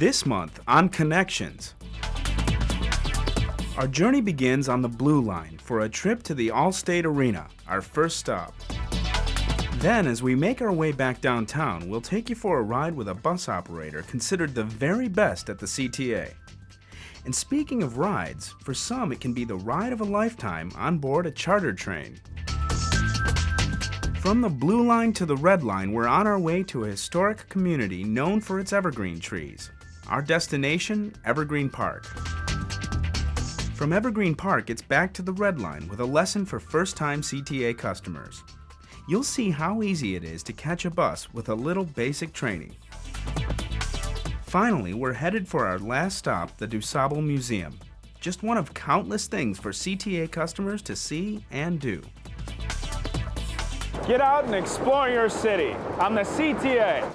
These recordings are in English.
This month on Connections, our journey begins on the Blue Line for a trip to the AllState Arena, our first stop. Then, as we make our way back downtown, we'll take you for a ride with a bus operator considered the very best at the CTA. And speaking of rides, for some it can be the ride of a lifetime on board a charter train. From the Blue Line to the Red Line, we're on our way to a historic community known for its evergreen trees. Our destination, Evergreen Park. From Evergreen Park, it's back to the Red Line with a lesson for first-time CTA customers. You'll see how easy it is to catch a bus with a little basic training. Finally, we're headed for our last stop, the DuSable Museum. Just one of countless things for CTA customers to see and do. Get out and explore your city on the CTA.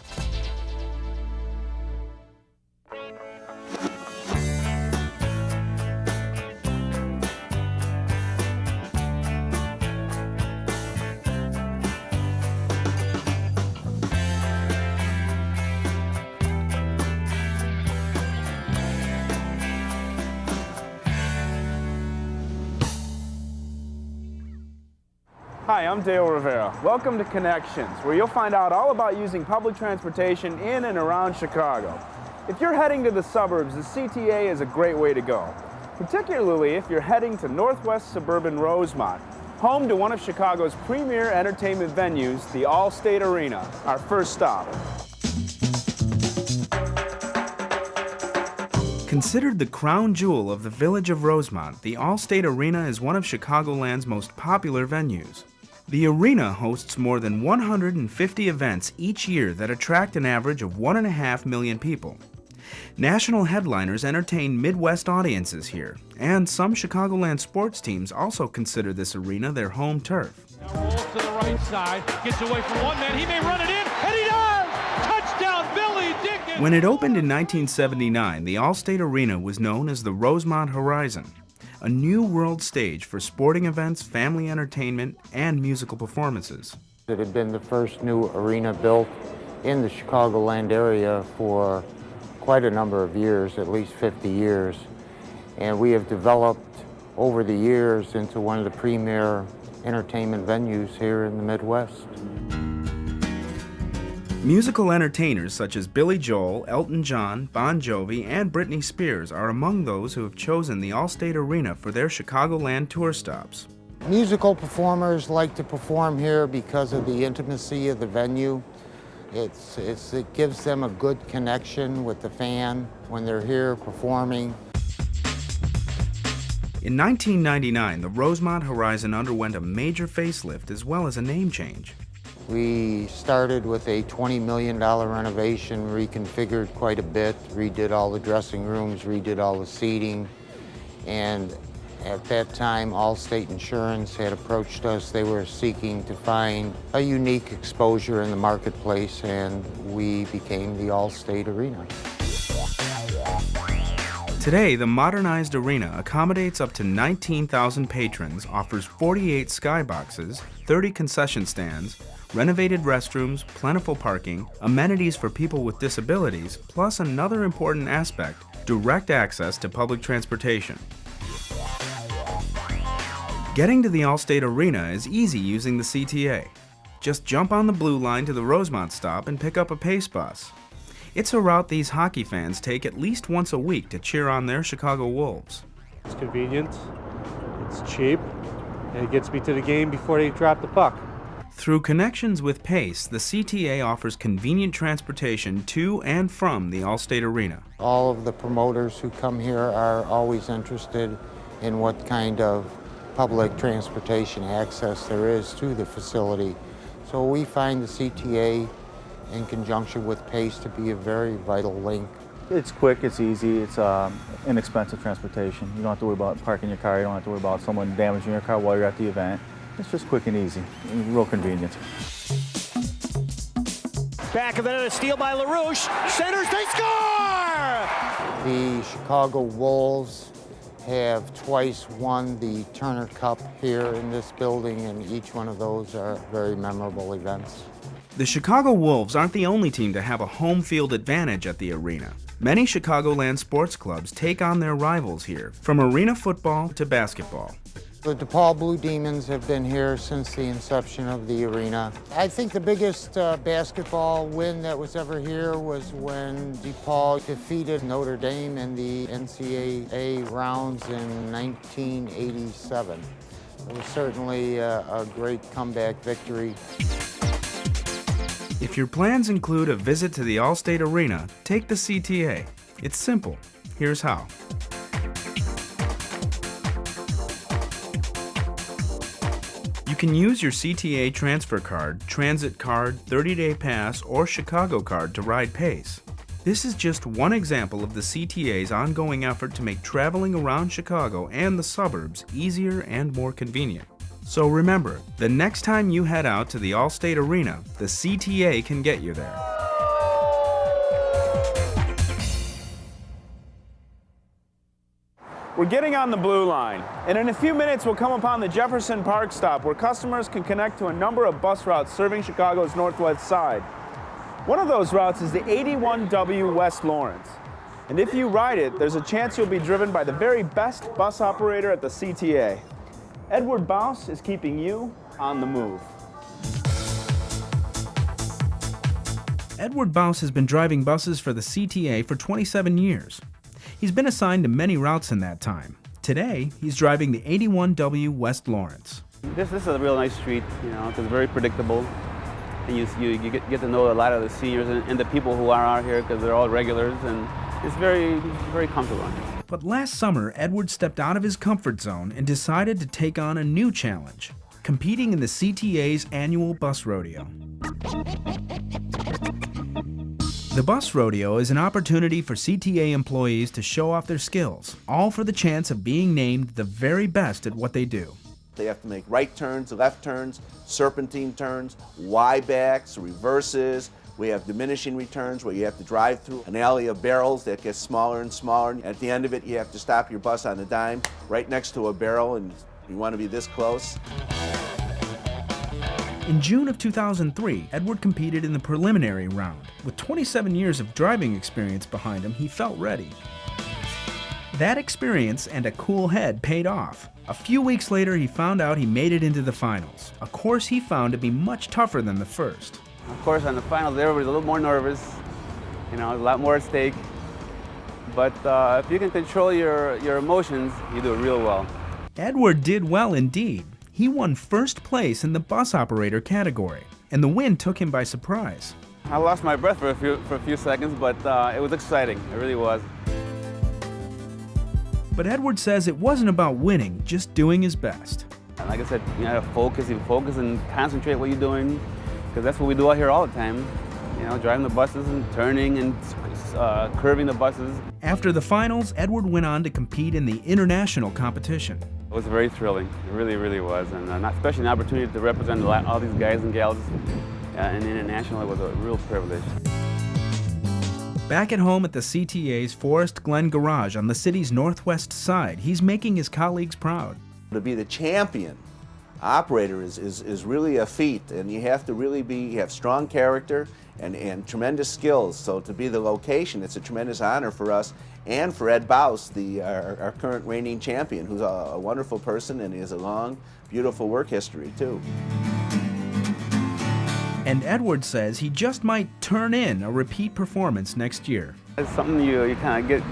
Hi, I'm Dale Rivera. Welcome to Connections, where you'll find out all about using public transportation in and around Chicago. If you're heading to the suburbs, the CTA is a great way to go, particularly if you're heading to northwest suburban Rosemont, home to one of Chicago's premier entertainment venues, the AllState Arena, our first stop. Considered the crown jewel of the village of Rosemont, the AllState Arena is one of Chicagoland's most popular venues. The arena hosts more than 150 events each year that attract an average of 1.5 million people. National headliners entertain Midwest audiences here, and some Chicagoland sports teams also consider this arena their home turf. Now rolls to the right side, gets away from one man, he may run it in, and he does! Touchdown, Billy Dickens! When it opened in 1979, the AllState Arena was known as the Rosemont Horizon, a new world stage for sporting events, family entertainment, and musical performances. It had been the first new arena built in the Chicagoland area for quite a number of years, at least 50 years. And we have developed over the years into one of the premier entertainment venues here in the Midwest. Musical entertainers such as Billy Joel, Elton John, Bon Jovi, and Britney Spears are among those who have chosen the AllState Arena for their Chicagoland tour stops. Musical performers like to perform here because of the intimacy of the venue. It gives them a good connection with the fan when they're here performing. In 1999, the Rosemont Horizon underwent a major facelift as well as a name change. We started with a $20 million renovation, reconfigured quite a bit, redid all the dressing rooms, redid all the seating, and at that time, Allstate Insurance had approached us. They were seeking to find a unique exposure in the marketplace, and we became the AllState Arena. Today, the modernized arena accommodates up to 19,000 patrons, offers 48 skyboxes, 30 concession stands, renovated restrooms, plentiful parking, amenities for people with disabilities, plus another important aspect, direct access to public transportation. Getting to the AllState Arena is easy using the CTA. Just jump on the Blue Line to the Rosemont stop and pick up a Pace bus. It's a route these hockey fans take at least once a week to cheer on their Chicago Wolves. It's convenient, it's cheap, and it gets me to the game before they drop the puck. Through Connections with Pace, the CTA offers convenient transportation to and from the AllState Arena. All of the promoters who come here are always interested in what kind of public transportation access there is to the facility. So we find the CTA in conjunction with Pace to be a very vital link. It's quick, it's easy, it's inexpensive transportation. You don't have to worry about parking your car, you don't have to worry about someone damaging your car while you're at the event. It's just quick and easy, and real convenient. Back of the net, a steal by LaRouche. Centers, they score! The Chicago Wolves have twice won the Turner Cup here in this building, and each one of those are very memorable events. The Chicago Wolves aren't the only team to have a home field advantage at the arena. Many Chicagoland sports clubs take on their rivals here, from arena football to basketball. The DePaul Blue Demons have been here since the inception of the arena. I think the biggest basketball win that was ever here was when DePaul defeated Notre Dame in the NCAA rounds in 1987. It was certainly a great comeback victory. If your plans include a visit to the AllState Arena, take the CTA. It's simple. Here's how. You can use your CTA transfer card, transit card, 30-day pass, or Chicago card to ride Pace. This is just one example of the CTA's ongoing effort to make traveling around Chicago and the suburbs easier and more convenient. So remember, the next time you head out to the AllState Arena, the CTA can get you there. We're getting on the Blue Line, and in a few minutes we'll come upon the Jefferson Park stop where customers can connect to a number of bus routes serving Chicago's northwest side. One of those routes is the 81W West Lawrence. And if you ride it, there's a chance you'll be driven by the very best bus operator at the CTA. Edward Bouse is keeping you on the move. Edward Bouse has been driving buses for the CTA for 27 years. He's been assigned to many routes in that time. Today, he's driving the 81W West Lawrence. This is a real nice street, you know, because it's very predictable. And you get to know a lot of the seniors and the people who are out here because they're all regulars, and it's very comfortable. But last summer, Edward stepped out of his comfort zone and decided to take on a new challenge, competing in the CTA's annual Bus Rodeo. The Bus Rodeo is an opportunity for CTA employees to show off their skills, all for the chance of being named the very best at what they do. They have to make right turns, left turns, serpentine turns, Y-backs, reverses. We have diminishing returns where you have to drive through an alley of barrels that gets smaller and smaller. At the end of it, you have to stop your bus on a dime right next to a barrel, and you want to be this close. In June of 2003, Edward competed in the preliminary round. With 27 years of driving experience behind him, he felt ready. That experience and a cool head paid off. A few weeks later, he found out he made it into the finals, a course he found to be much tougher than the first. Of course, on the finals, everybody's a little more nervous. You know, a lot more at stake. But if you can control your emotions, you do it real well. Edward did well indeed. He won first place in the bus operator category, and the win took him by surprise. I lost my breath for a few seconds, but it was exciting. It really was. But Edward says it wasn't about winning, just doing his best. Like I said, you know, focus and concentrate what you're doing, because that's what we do out here all the time. You know, driving the buses and turning and curving the buses. After the finals, Edward went on to compete in the international competition. It was very thrilling. It really, really was, and especially an opportunity to represent all these guys and gals and international. It was a real privilege. Back at home at the CTA's Forest Glen Garage on the city's northwest side, he's making his colleagues proud. To be the champion operator is really a feat, and you have to really have strong character and tremendous skills. So to be the location, it's a tremendous honor for us and for Ed Bouse, our current reigning champion, who's a wonderful person and has a long, beautiful work history too. And Edward says he just might turn in a repeat performance next year. It's something you kind of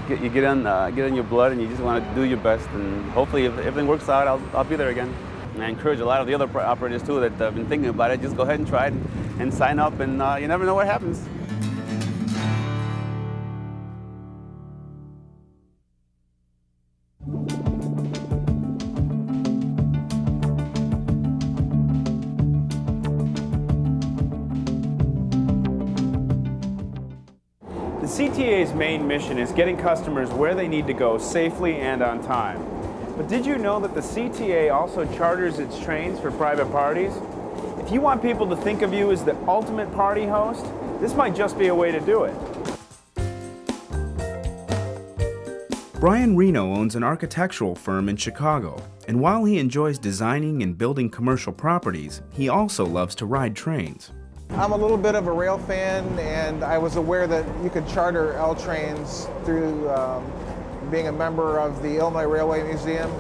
get in your blood, and you just want to do your best. And hopefully, if everything works out, I'll be there again. And I encourage a lot of the other operators too that have been thinking about it. Just go ahead and try it and sign up, and you never know what happens. The CTA's main mission is getting customers where they need to go safely and on time. But did you know that the CTA also charters its trains for private parties? If you want people to think of you as the ultimate party host, this might just be a way to do it. Brian Reno owns an architectural firm in Chicago, and while he enjoys designing and building commercial properties, he also loves to ride trains. I'm a little bit of a rail fan, and I was aware that you could charter L trains through being a member of the Illinois Railway Museum.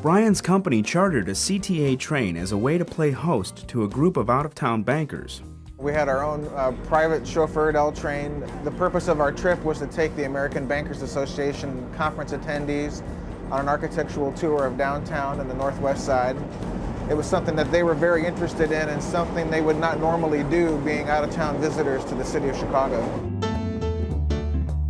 Brian's company chartered a CTA train as a way to play host to a group of out-of-town bankers. We had our own private chauffeured L train. The purpose of our trip was to take the American Bankers Association conference attendees on an architectural tour of downtown and the Northwest Side. It was something that they were very interested in and something they would not normally do, being out-of-town visitors to the city of Chicago.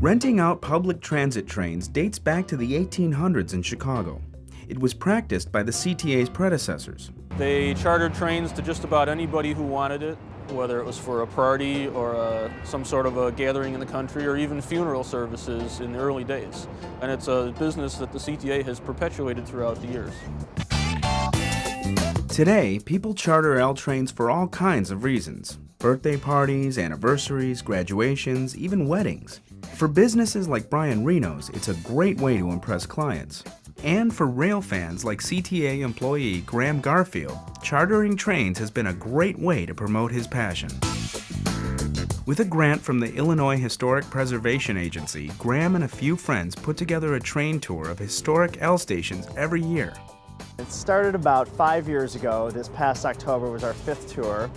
Renting out public transit trains dates back to the 1800s in Chicago. It was practiced by the CTA's predecessors. They chartered trains to just about anybody who wanted it, whether it was for a party or some sort of a gathering in the country or even funeral services in the early days. And it's a business that the CTA has perpetuated throughout the years. Today, people charter L trains for all kinds of reasons. Birthday parties, anniversaries, graduations, even weddings. For businesses like Brian Reno's, it's a great way to impress clients. And for rail fans like CTA employee Graham Garfield, chartering trains has been a great way to promote his passion. With a grant from the Illinois Historic Preservation Agency, Graham and a few friends put together a train tour of historic L stations every year. It started about 5 years ago. This past October was our 5th tour.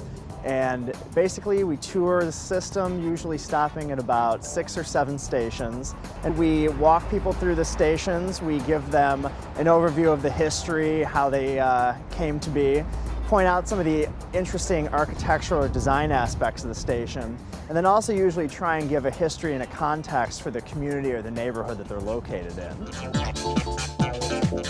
And basically we tour the system, usually stopping at about 6 or 7 stations. And we walk people through the stations. We give them an overview of the history, how they came to be, point out some of the interesting architectural or design aspects of the station, and then also usually try and give a history and a context for the community or the neighborhood that they're located in.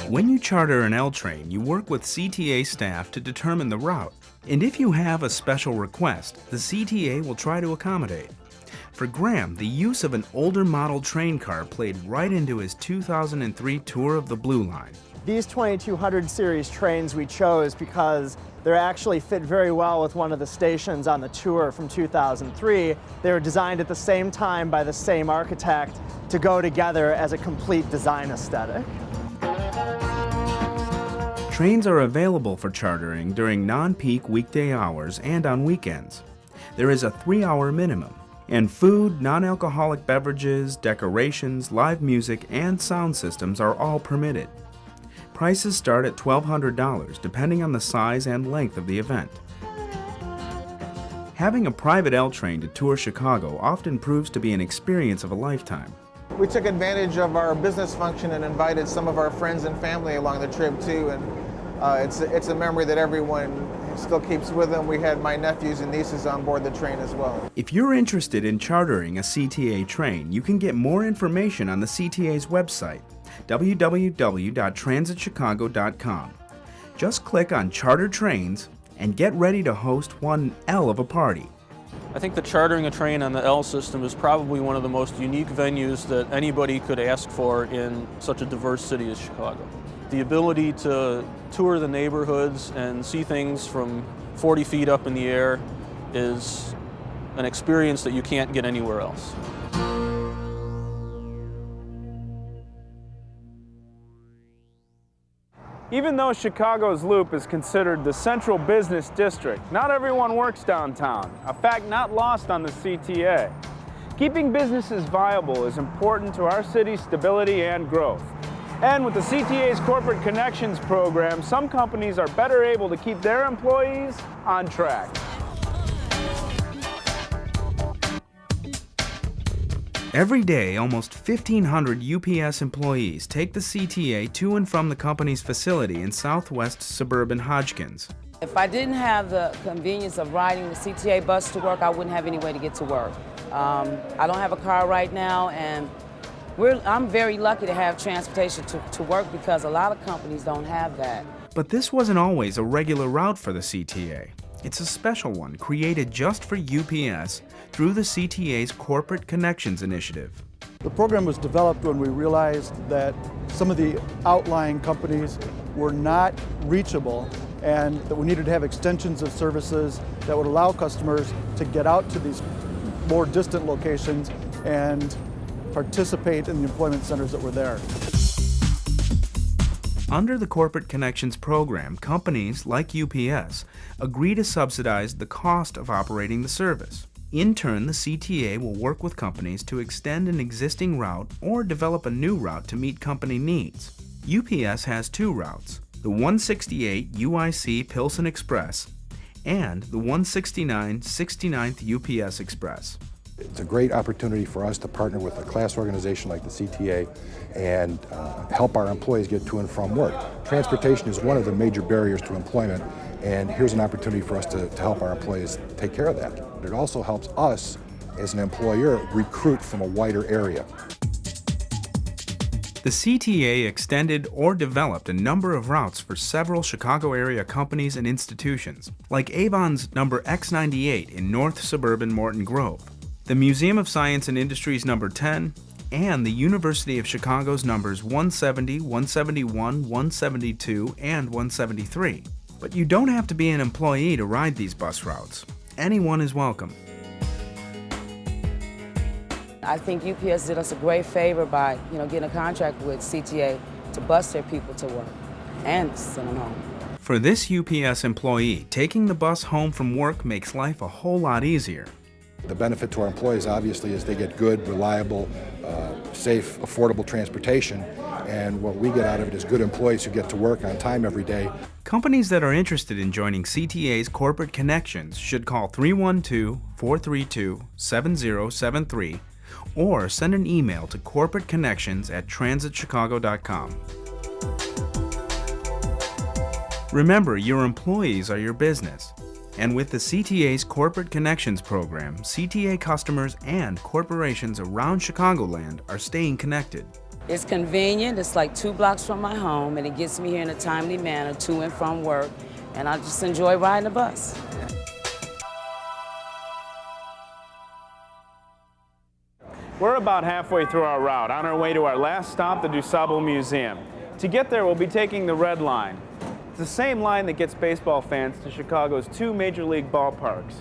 When you charter an L train, you work with CTA staff to determine the route. And if you have a special request, the CTA will try to accommodate. For Graham, the use of an older model train car played right into his 2003 tour of the Blue Line. These 2200 series trains we chose because they actually fit very well with one of the stations on the tour from 2003. They were designed at the same time by the same architect to go together as a complete design aesthetic. Trains are available for chartering during non-peak weekday hours and on weekends. There is a 3-hour minimum, and food, non-alcoholic beverages, decorations, live music, and sound systems are all permitted. Prices start at $1,200 depending on the size and length of the event. Having a private L train to tour Chicago often proves to be an experience of a lifetime. We took advantage of our business function and invited some of our friends and family along the trip too, and it's a memory that everyone still keeps with them. We had my nephews and nieces on board the train as well. If you're interested in chartering a CTA train, you can get more information on the CTA's website, www.transitchicago.com. Just click on Charter Trains and get ready to host one L of a party. I think that chartering a train on the L system is probably one of the most unique venues that anybody could ask for in such a diverse city as Chicago. The ability to tour the neighborhoods and see things from 40 feet up in the air is an experience that you can't get anywhere else. Even though Chicago's Loop is considered the central business district, not everyone works downtown, a fact not lost on the CTA. Keeping businesses viable is important to our city's stability and growth. And with the CTA's Corporate Connections program, some companies are better able to keep their employees on track. Every day, almost 1,500 UPS employees take the CTA to and from the company's facility in southwest suburban Hodgkins. If I didn't have the convenience of riding the CTA bus to work, I wouldn't have any way to get to work. I don't have a car right now, and I'm very lucky to have transportation to work because a lot of companies don't have that. But this wasn't always a regular route for the CTA. It's a special one created just for UPS through the CTA's Corporate Connections initiative. The program was developed when we realized that some of the outlying companies were not reachable and that we needed to have extensions of services that would allow customers to get out to these more distant locations and participate in the employment centers that were there. Under the Corporate Connections program, companies like UPS agree to subsidize the cost of operating the service. In turn, the CTA will work with companies to extend an existing route or develop a new route to meet company needs. UPS has two routes, the 168 UIC Pilsen Express and the 169 69th UPS Express. It's a great opportunity for us to partner with a class organization like the CTA and help our employees get to and from work. Transportation is one of the major barriers to employment, and here's an opportunity for us to help our employees take care of that. It also helps us as an employer recruit from a wider area. The CTA extended or developed a number of routes for several Chicago area companies and institutions, like Avon's number X98 in North Suburban Morton Grove, the Museum of Science and Industry's number 10, and the University of Chicago's numbers 170, 171, 172, and 173. But you don't have to be an employee to ride these bus routes. Anyone is welcome. I think UPS did us a great favor by, getting a contract with CTA to bus their people to work and send them home. For this UPS employee, taking the bus home from work makes life a whole lot easier. The benefit to our employees, obviously, is they get good, reliable, safe, affordable transportation, and what we get out of it is good employees who get to work on time every day. Companies that are interested in joining CTA's Corporate Connections should call 312-432-7073 or send an email to corporateconnections@transitchicago.com. Remember, your employees are your business. And with the CTA's Corporate Connections program, CTA customers and corporations around Chicagoland are staying connected. It's convenient. It's like 2 blocks from my home, and it gets me here in a timely manner to and from work, and I just enjoy riding the bus. We're about halfway through our route, on our way to our last stop, the DuSable Museum. To get there, we'll be taking the Red Line. It's the same line that gets baseball fans to Chicago's 2 major league ballparks.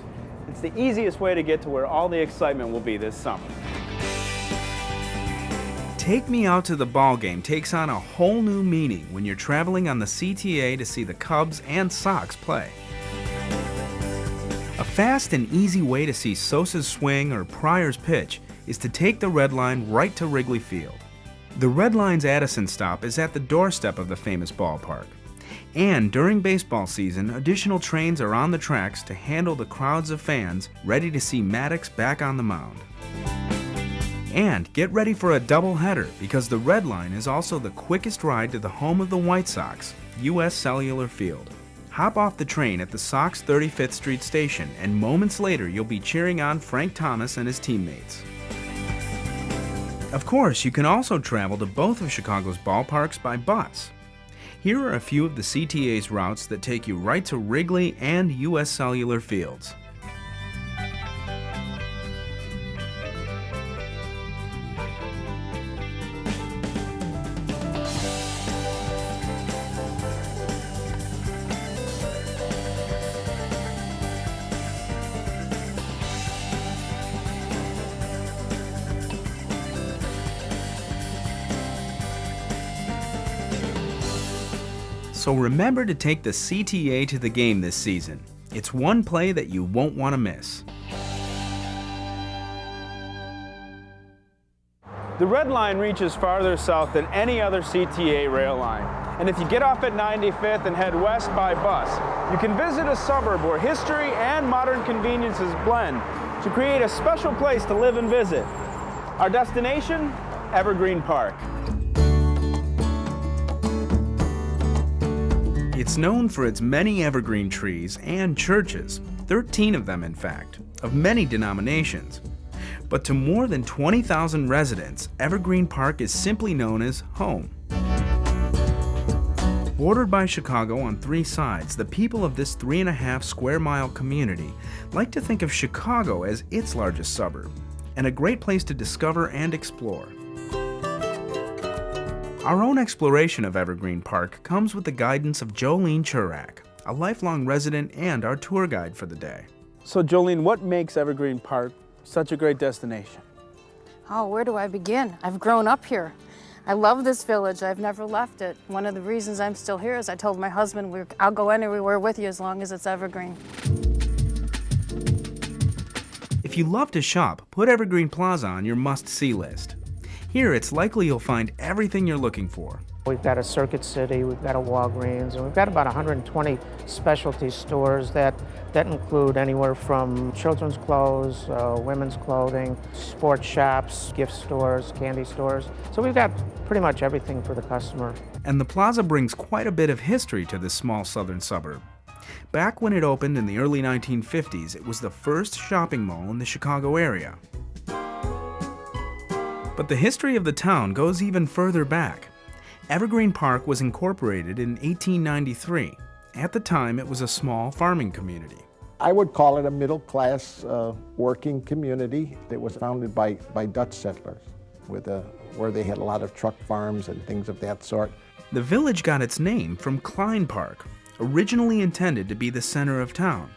It's the easiest way to get to where all the excitement will be this summer. Take Me Out to the Ball Game takes on a whole new meaning when you're traveling on the CTA to see the Cubs and Sox play. A fast and easy way to see Sosa's swing or Pryor's pitch is to take the Red Line right to Wrigley Field. The Red Line's Addison stop is at the doorstep of the famous ballpark. And during baseball season, additional trains are on the tracks to handle the crowds of fans ready to see Maddox back on the mound. And get ready for a doubleheader because the Red Line is also the quickest ride to the home of the White Sox, U.S. Cellular Field. Hop off the train at the Sox 35th Street station and moments later you'll be cheering on Frank Thomas and his teammates. Of course, you can also travel to both of Chicago's ballparks by bus. Here are a few of the CTA's routes that take you right to Wrigley and U.S. Cellular Fields. So remember to take the CTA to the game this season. It's one play that you won't want to miss. The Red Line reaches farther south than any other CTA rail line. And if you get off at 95th and head west by bus, you can visit a suburb where history and modern conveniences blend to create a special place to live and visit. Our destination, Evergreen Park. It's known for its many evergreen trees and churches, 13 of them in fact, of many denominations. But to more than 20,000 residents, Evergreen Park is simply known as home. Bordered by Chicago on 3 sides, the people of this 3.5 square mile community like to think of Chicago as its largest suburb, and a great place to discover and explore. Our own exploration of Evergreen Park comes with the guidance of Jolene Churak, a lifelong resident and our tour guide for the day. So Jolene, what makes Evergreen Park such a great destination? Oh, where do I begin? I've grown up here. I love this village. I've never left it. One of the reasons I'm still here is I told my husband, I'll go anywhere with you as long as it's Evergreen. If you love to shop, put Evergreen Plaza on your must-see list. Here, it's likely you'll find everything you're looking for. We've got a Circuit City, we've got a Walgreens, and we've got about 120 specialty stores that include anywhere from children's clothes, women's clothing, sports shops, gift stores, candy stores. So we've got pretty much everything for the customer. And the plaza brings quite a bit of history to this small southern suburb. Back when it opened in the early 1950s, it was the first shopping mall in the Chicago area. But the history of the town goes even further back. Evergreen Park was incorporated in 1893. At the time, it was a small farming community. I would call it a middle-class working community that was founded by Dutch settlers, where they had a lot of truck farms and things of that sort. The village got its name from Klein Park, originally intended to be the center of town.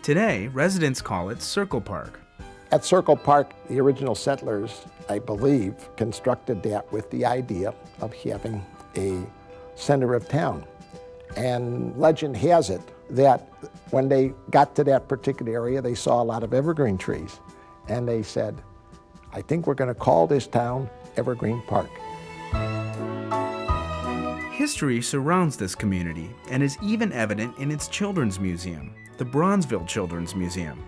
Today, residents call it Circle Park. At Circle Park, the original settlers, I believe, constructed that with the idea of having a center of town. And legend has it that when they got to that particular area, they saw a lot of evergreen trees. And they said, I think we're going to call this town Evergreen Park. History surrounds this community and is even evident in its children's museum, the Bronzeville Children's Museum.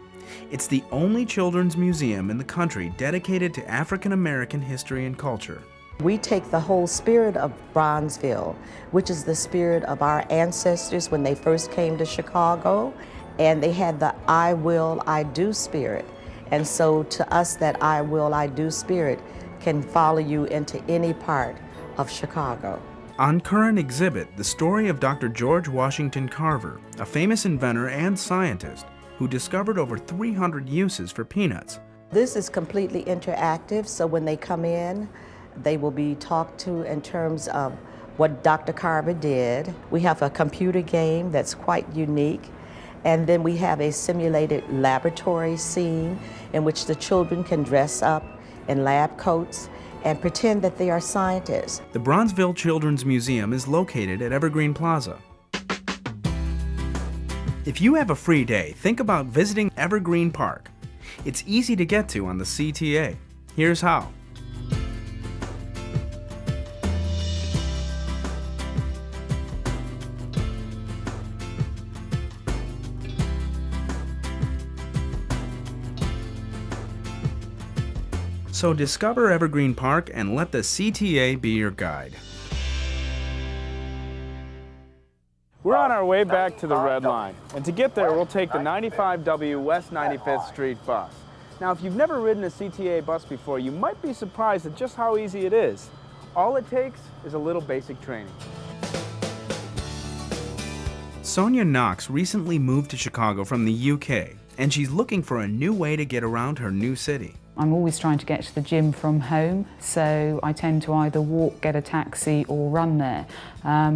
It's the only children's museum in the country dedicated to African American history and culture. We take the whole spirit of Bronzeville, which is the spirit of our ancestors when they first came to Chicago, and they had the I will, I do spirit. And so to us, that I will, I do spirit can follow you into any part of Chicago. On current exhibit, the story of Dr. George Washington Carver, a famous inventor and scientist who discovered over 300 uses for peanuts. This is completely interactive, so when they come in, they will be talked to in terms of what Dr. Carver did. We have a computer game that's quite unique, and then we have a simulated laboratory scene in which the children can dress up in lab coats and pretend that they are scientists. The Bronzeville Children's Museum is located at Evergreen Plaza. If you have a free day, think about visiting Evergreen Park. It's easy to get to on the CTA. Here's how. So discover Evergreen Park and let the CTA be your guide. We're on our way back to the Red Line, and to get there, we'll take the 95W West 95th Street bus. Now, if you've never ridden a CTA bus before, you might be surprised at just how easy it is. All it takes is a little basic training. Sonia Knox recently moved to Chicago from the UK, and she's looking for a new way to get around her new city. I'm always trying to get to the gym from home, so I tend to either walk, get a taxi, or run there.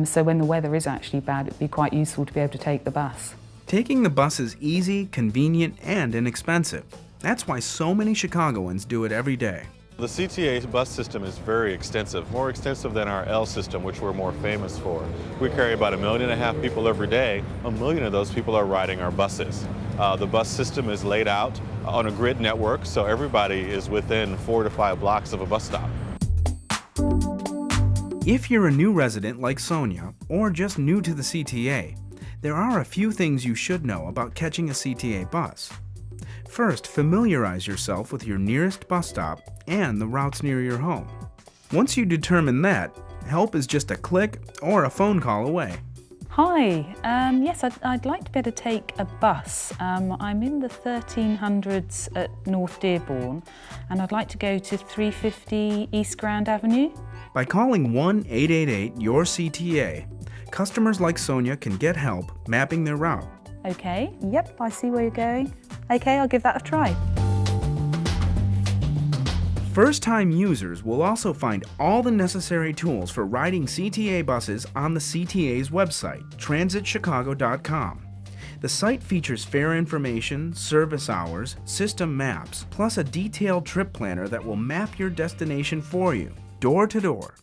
So when the weather is actually bad, it'd be quite useful to be able to take the bus. Taking the bus is easy, convenient, and inexpensive. That's why so many Chicagoans do it every day. The CTA bus system is very extensive, more extensive than our L system, which we're more famous for. We carry about 1.5 million people every day. 1 million of those people are riding our buses. The bus system is laid out on a grid network, so everybody is within 4 to 5 blocks of a bus stop. If you're a new resident like Sonia, or just new to the CTA, there are a few things you should know about catching a CTA bus. First, familiarize yourself with your nearest bus stop and the routes near your home. Once you determine that, help is just a click or a phone call away. Hi, yes, I'd like to be able to take a bus. I'm in the 1300s at North Dearborn, and I'd like to go to 350 East Grand Avenue. By calling 1-888-YOUR-CTA, customers like Sonia can get help mapping their route. Okay, yep, I see where you're going. Okay, I'll give that a try. First-time users will also find all the necessary tools for riding CTA buses on the CTA's website, transitchicago.com. The site features fare information, service hours, system maps, plus a detailed trip planner that will map your destination for you, door to door.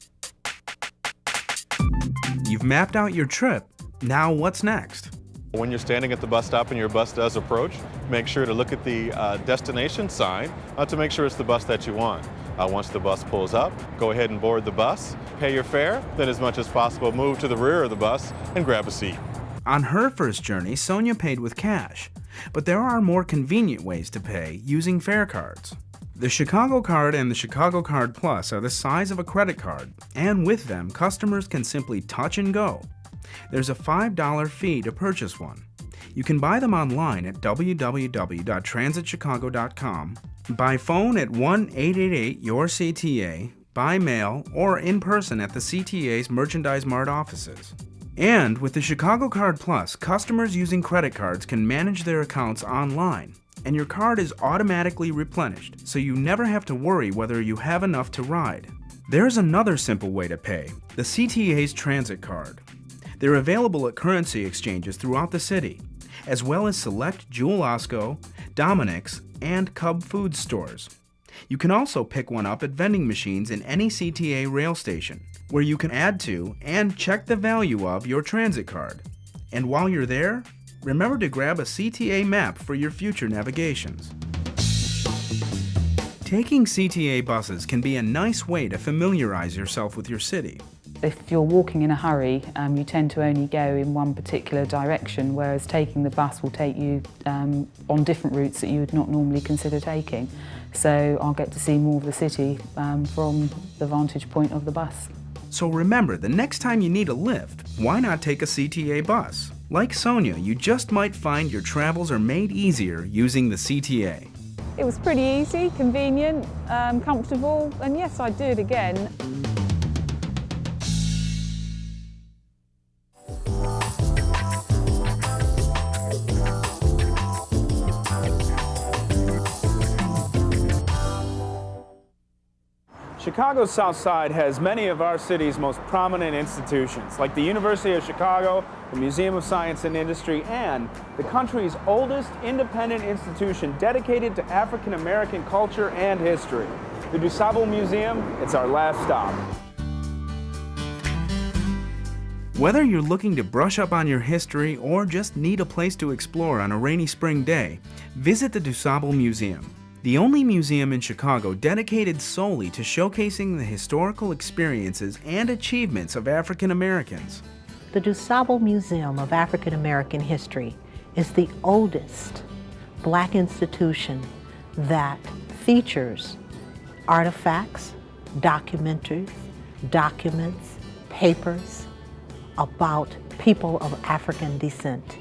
You've mapped out your trip. Now what's next? When you're standing at the bus stop and your bus does approach, make sure to look at the destination sign to make sure it's the bus that you want. Once the bus pulls up, go ahead and board the bus, pay your fare, then as much as possible move to the rear of the bus and grab a seat. On her first journey, Sonia paid with cash, but there are more convenient ways to pay using fare cards. The Chicago Card and the Chicago Card Plus are the size of a credit card, and with them, customers can simply touch and go. There's a $5 fee to purchase one. You can buy them online at www.transitchicago.com, by phone at 1-888-YOUR-CTA, by mail, or in person at the CTA's Merchandise Mart offices. And with the Chicago Card Plus, customers using credit cards can manage their accounts online, and your card is automatically replenished, so you never have to worry whether you have enough to ride. There's another simple way to pay, the CTA's Transit Card. They're available at currency exchanges throughout the city, as well as select Jewel Osco, Dominic's, and Cub Foods stores. You can also pick one up at vending machines in any CTA rail station, where you can add to and check the value of your transit card. And while you're there, remember to grab a CTA map for your future navigations. Taking CTA buses can be a nice way to familiarize yourself with your city. If you're walking in a hurry, you tend to only go in one particular direction, whereas taking the bus will take you on different routes that you would not normally consider taking. So I'll get to see more of the city from the vantage point of the bus. So remember, the next time you need a lift, why not take a CTA bus? Like Sonia, you just might find your travels are made easier using the CTA. It was pretty easy, convenient, comfortable, and yes, I'd do it again. Chicago's South Side has many of our city's most prominent institutions, like the University of Chicago, the Museum of Science and Industry, and the country's oldest independent institution dedicated to African American culture and history. The DuSable Museum, it's our last stop. Whether you're looking to brush up on your history or just need a place to explore on a rainy spring day, visit the DuSable Museum. The only museum in Chicago dedicated solely to showcasing the historical experiences and achievements of African Americans. The DuSable Museum of African American History is the oldest Black institution that features artifacts, documentaries, documents, papers about people of African descent.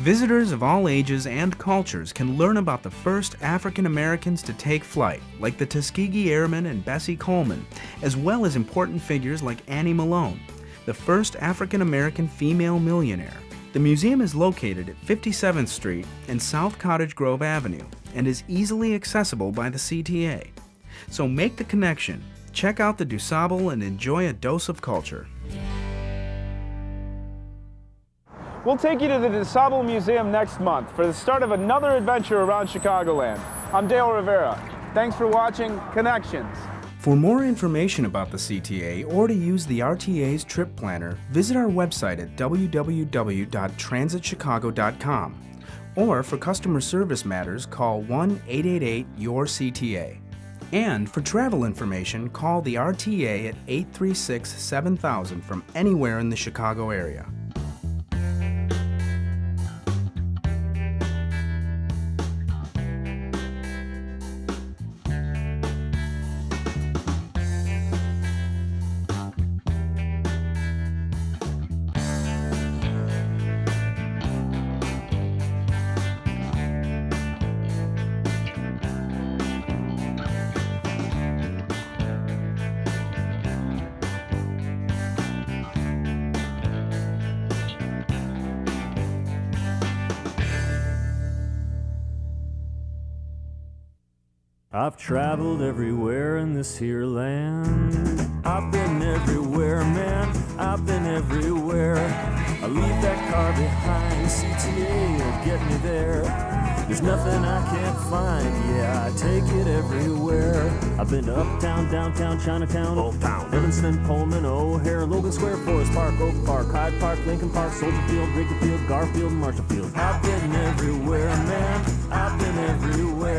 Visitors of all ages and cultures can learn about the first African Americans to take flight, like the Tuskegee Airmen and Bessie Coleman, as well as important figures like Annie Malone, the first African American female millionaire. The museum is located at 57th Street and South Cottage Grove Avenue and is easily accessible by the CTA. So make the connection, check out the DuSable, and enjoy a dose of culture. We'll take you to the DuSable Museum next month for the start of another adventure around Chicagoland. I'm Dale Rivera. Thanks for watching Connections. For more information about the CTA or to use the RTA's trip planner, visit our website at www.transitchicago.com. Or for customer service matters, call 1-888-YOUR-CTA. And for travel information, call the RTA at 836-7000 from anywhere in the Chicago area. I've traveled everywhere in this here land. I've been everywhere, man, I've been everywhere. I leave that car behind, CTA will get me there. There's nothing I can't find, yeah, I take it everywhere. I've been to Uptown, Downtown, Chinatown, Old Town, Evanston, Pullman, O'Hare, Logan Square, Forest Park, Oak Park, Hyde Park, Lincoln Park, Soldier Field, Wrigley Field, Garfield, Marshall Field. I've been everywhere, man. I've been everywhere.